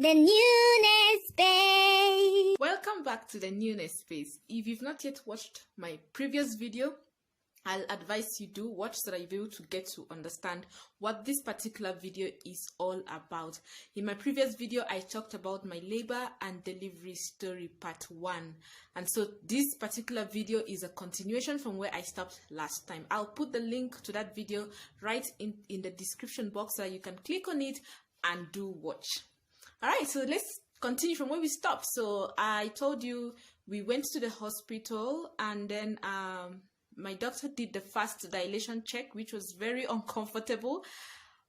The newness space. Welcome back to the newness space. If you've not yet watched my previous video, I'll advise you do watch so that you'll be able to get to understand what this particular video is all about. In my previous video, I talked about my labor and delivery story part 1. And so this particular video is a continuation from where I stopped last time. I'll put the link to that video right in the description box so that you can click on it and do watch. Alright, so let's continue from where we stopped. So I told you we went to the hospital and then my doctor did the fast dilation check, which was very uncomfortable,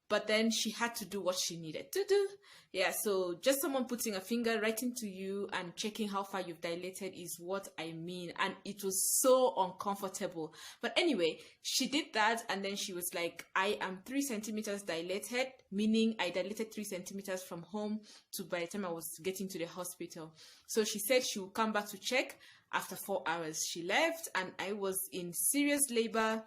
but then she had to do what she needed to do. Yeah, so just someone putting a finger right into you and checking how far you've dilated is what I mean. And it was so uncomfortable. But anyway, she did that and then she was like, I am 3 centimeters dilated, meaning I dilated 3 centimeters from home to by the time I was getting to the hospital. So she said she would come back to check. After 4 hours, she left and I was in serious labor.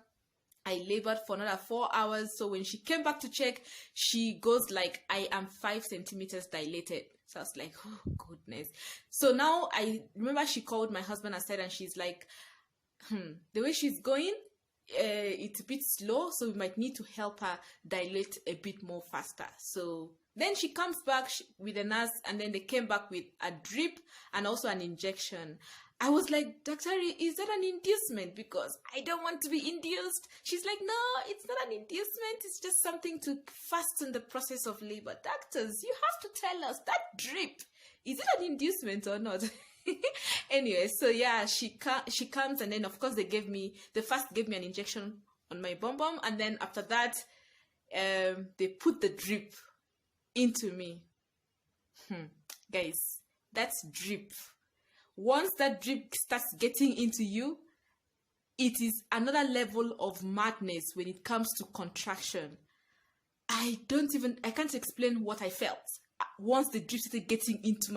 I labored for another 4 hours. So when she came back to check, she goes like, I am 5 centimeters dilated. So I was like, oh goodness. So now I remember she called my husband aside and she's like, the way she's going, it's a bit slow. So we might need to help her dilate a bit more faster. So then she comes back with a nurse and then they came back with a drip and also an injection. I was like, Doctor, is that an inducement? Because I don't want to be induced. She's like, no, it's not an inducement. It's just something to fasten the process of labor. Doctors, you have to tell us that drip. Is it an inducement or not? Anyway, so yeah, she comes and then of course they first gave me an injection on my bum bum and then after that, they put the drip into me. Guys, that's drip. Once that drip starts getting into you, it is another level of madness when it comes to contraction. I can't explain what I felt once the drip started getting into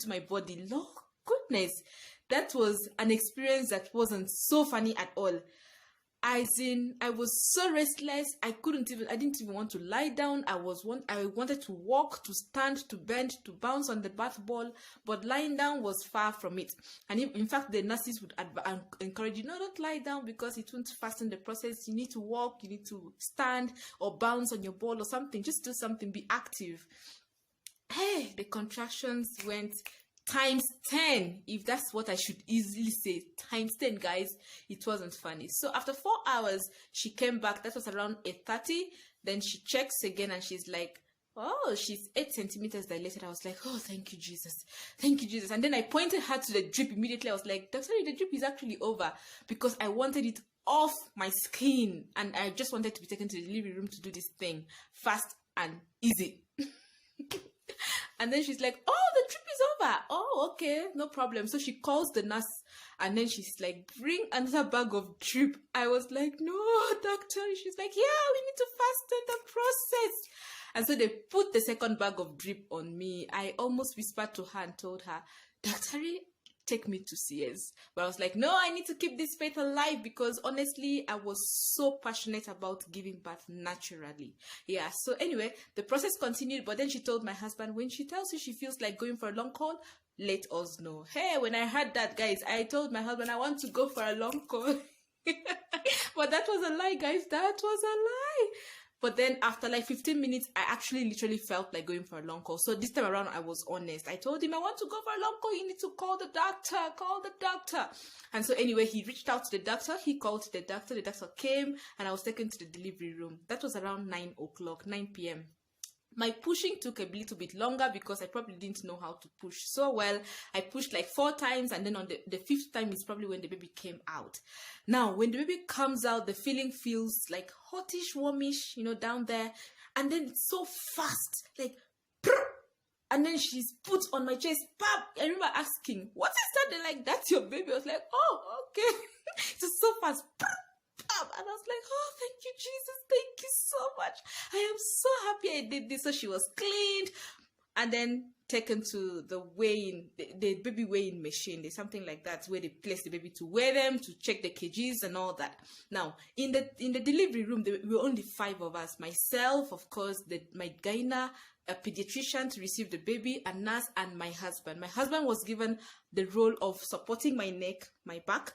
my body. Lord goodness, that was an experience that wasn't so funny at all. I was so restless. I didn't even want to lie down. I wanted to walk, to stand, to bend, to bounce on the bath ball, but lying down was far from it. And in fact, the nurses would encourage you, no, don't lie down because it won't fasten the process. You need to walk, you need to stand or bounce on your ball or something. Just do something, be active. Hey, the contractions went times 10, if that's what I should easily say, times 10, guys. It wasn't funny. So after 4 hours, she came back. That was around 8:30. Then she checks again and she's like, oh, she's 8 centimeters dilated. I was like, oh, thank you, Jesus. Thank you, Jesus. And then I pointed her to the drip immediately. I was like, Doctor, the drip is actually over because I wanted it off my skin and I just wanted to be taken to the delivery room to do this thing fast and easy. And then she's like, oh, the drip is over. Oh, okay, no problem. So she calls the nurse and then she's like, bring another bag of drip. I was like, no, doctor. She's like, yeah, we need to fasten the process. And so they put the second bag of drip on me. I almost whispered to her and told her, Doctor, take me to CS. But I was like, no, I need to keep this faith alive because honestly, I was so passionate about giving birth naturally. Yeah, so anyway, the process continued, but then she told my husband, when she tells you she feels like going for a long call, let us know. Hey, when I heard that, guys, I told my husband I want to go for a long call. But that was a lie, guys. That was a lie. But then after like 15 minutes, I actually literally felt like going for a long call. So this time around, I was honest. I told him, I want to go for a long call. You need to call the doctor. And so anyway, he reached out to the doctor. He called the doctor. The doctor came and I was taken to the delivery room. That was around 9 p.m. My pushing took a little bit longer because I probably didn't know how to push so well. I pushed like 4 times and then on the 5th time is probably when the baby came out. Now, when the baby comes out, the feeling feels like hotish, warmish, down there. And then it's so fast, like, and then she's put on my chest. Pap! I remember asking, what is that? They're like, that's your baby. I was like, oh, okay. It's so fast. And I was like, oh, thank you, Jesus. Thank you so much. I am so happy I did this. So she was cleaned and then taken to the weighing, the baby weighing machine. There's something like that where they place the baby to weigh them, to check the kgs and all that. Now, in the delivery room, there were only 5 of us. Myself, of course, my gyna, a pediatrician to receive the baby, a nurse, and my husband. My husband was given the role of supporting my neck, my back,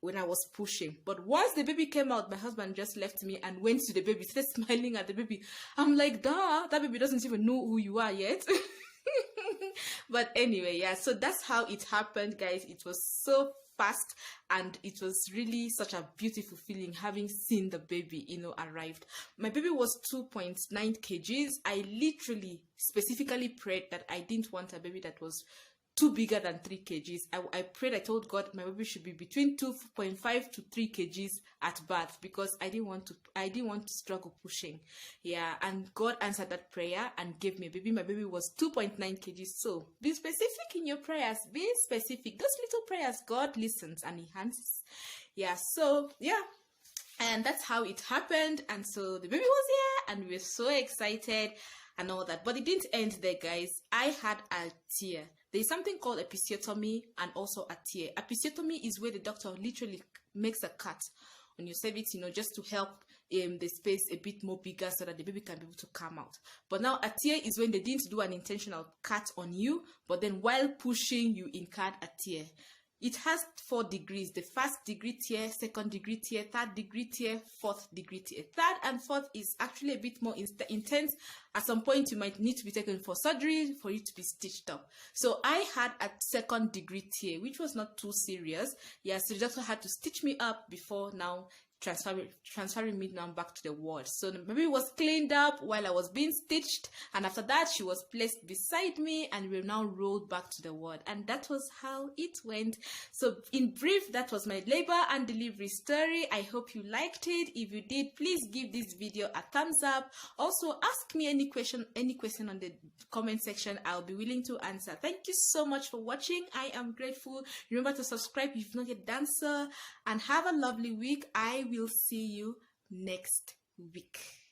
when I was pushing. But once the baby came out, my husband just left me and went to the baby, started smiling at the baby. I'm like, duh, that baby doesn't even know who you are yet. But anyway, yeah, so that's how it happened, guys. It was so fast, and it was really such a beautiful feeling having seen the baby, arrived. My baby was 2.9 kgs. I literally specifically prayed that I didn't want a baby that was too bigger than 3 kgs. I prayed, I told God my baby should be between 2.5 to 3 kgs at birth, because I didn't want to struggle pushing. Yeah, and God answered that prayer and gave me a baby. My baby was 2.9 kgs. So be specific in your prayers. Be specific. Those little prayers, God listens and He answers. Yeah, so yeah. And that's how it happened. And so the baby was here, and we were so excited and all that. But it didn't end there, guys. I had a tear. There's something called episiotomy and also a tear. Episiotomy is where the doctor literally makes a cut on your cervix, just to help the space a bit more bigger so that the baby can be able to come out. But now a tear is when they didn't do an intentional cut on you, but then while pushing, you incurred a tear. It has 4 degrees: the 1st degree tear, 2nd degree tear, 3rd degree tear, 4th degree tear. 3rd and 4th is actually a bit more intense. At some point, you might need to be taken for surgery for you to be stitched up. So I had a 2nd degree tear, which was not too serious. Yeah, so the doctor had to stitch me up before now transferring me now back to the ward. So the baby was cleaned up while I was being stitched, and after that she was placed beside me, and we now rolled back to the ward. And that was how it went. So in brief, that was my labor and delivery story. I hope you liked it. If you did, please give this video a thumbs up. Also ask me any question on the comment section. I'll be willing to answer. Thank you so much for watching. I am grateful. Remember to subscribe if you've not yet done so, and have a lovely week. I will see you next week.